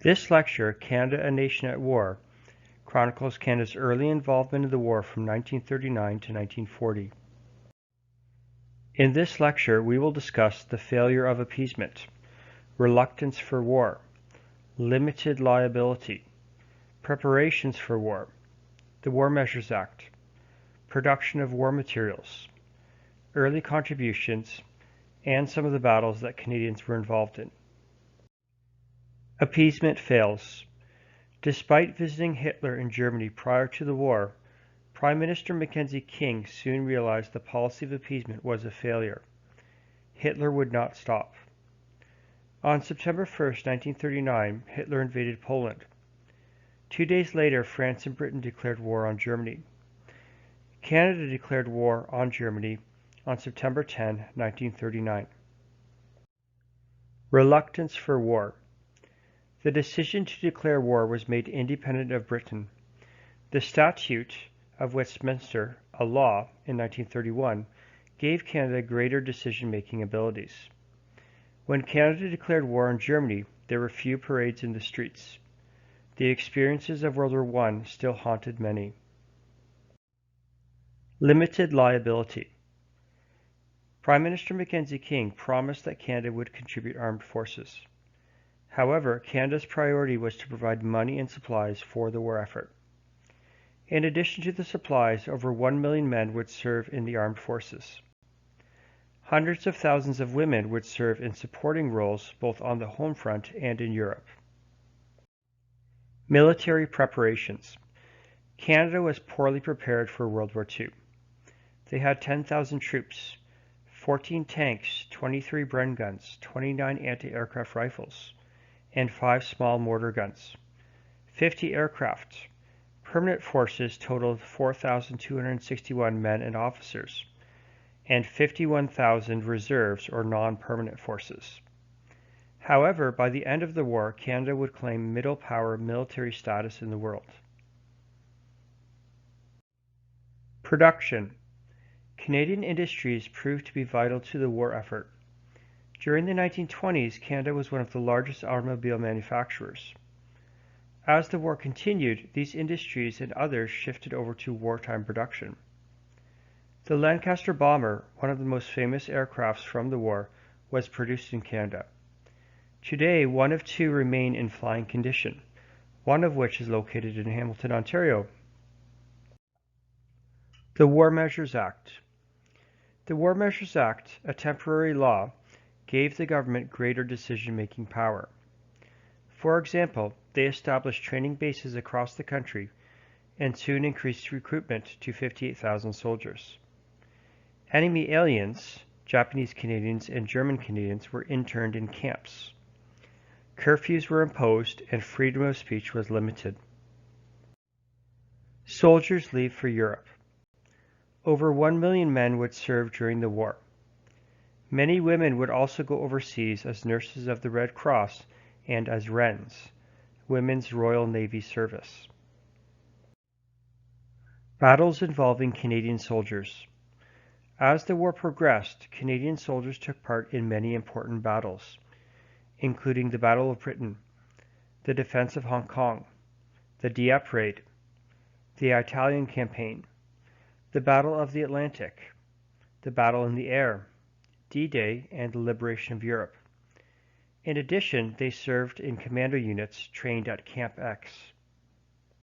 This lecture, Canada, a Nation at War, chronicles Canada's early involvement in the war from 1939 to 1940. In this lecture, we will discuss the failure of appeasement, reluctance for war, limited liability, preparations for war, the War Measures Act, production of war materials, early contributions, and some of the battles that Canadians were involved in. Appeasement fails. Despite visiting Hitler in Germany prior to the war, Prime Minister Mackenzie King soon realized the policy of appeasement was a failure. Hitler would not stop. On September 1, 1939, Hitler invaded Poland. 2 days later, France and Britain declared war on Germany. Canada declared war on Germany on September 10, 1939. Reluctance for war. The decision to declare war was made independent of Britain. The Statute of Westminster, a law in 1931, gave Canada greater decision-making abilities. When Canada declared war on Germany, there were few parades in the streets. The experiences of World War I still haunted many. Limited liability. Prime Minister Mackenzie King promised that Canada would contribute armed forces. However, Canada's priority was to provide money and supplies for the war effort. In addition to the supplies, over 1 million men would serve in the armed forces. Hundreds of thousands of women would serve in supporting roles both on the home front and in Europe. Military preparations. Canada was poorly prepared for World War II. They had 10,000 troops, 14 tanks, 23 Bren guns, 29 anti-aircraft rifles, and 5 small mortar guns, 50 aircraft. Permanent forces totaled 4,261 men and officers, and 51,000 reserves or non-permanent forces. However, by the end of the war, Canada would claim middle power military status in the world. Production. Canadian industries proved to be vital to the war effort. During the 1920s, Canada was one of the largest automobile manufacturers. As the war continued, these industries and others shifted over to wartime production. The Lancaster bomber, one of the most famous aircrafts from the war, was produced in Canada. Today, 1 of 2 remain in flying condition, one of which is located in Hamilton, Ontario. The War Measures Act. The War Measures Act, a temporary law, gave the government greater decision-making power. For example, they established training bases across the country and soon increased recruitment to 58,000 soldiers. Enemy aliens, Japanese Canadians and German Canadians, were interned in camps. Curfews were imposed and freedom of speech was limited. Soldiers leave for Europe. Over 1 million men would serve during the war. Many women would also go overseas as nurses of the Red Cross and as WRENS, Women's Royal Navy Service. Battles involving Canadian soldiers. As the war progressed, Canadian soldiers took part in many important battles, including the Battle of Britain, the defense of Hong Kong, the Dieppe Raid, the Italian Campaign, the Battle of the Atlantic, the Battle in the Air, D-Day, and the liberation of Europe. In addition, they served in commando units trained at Camp X.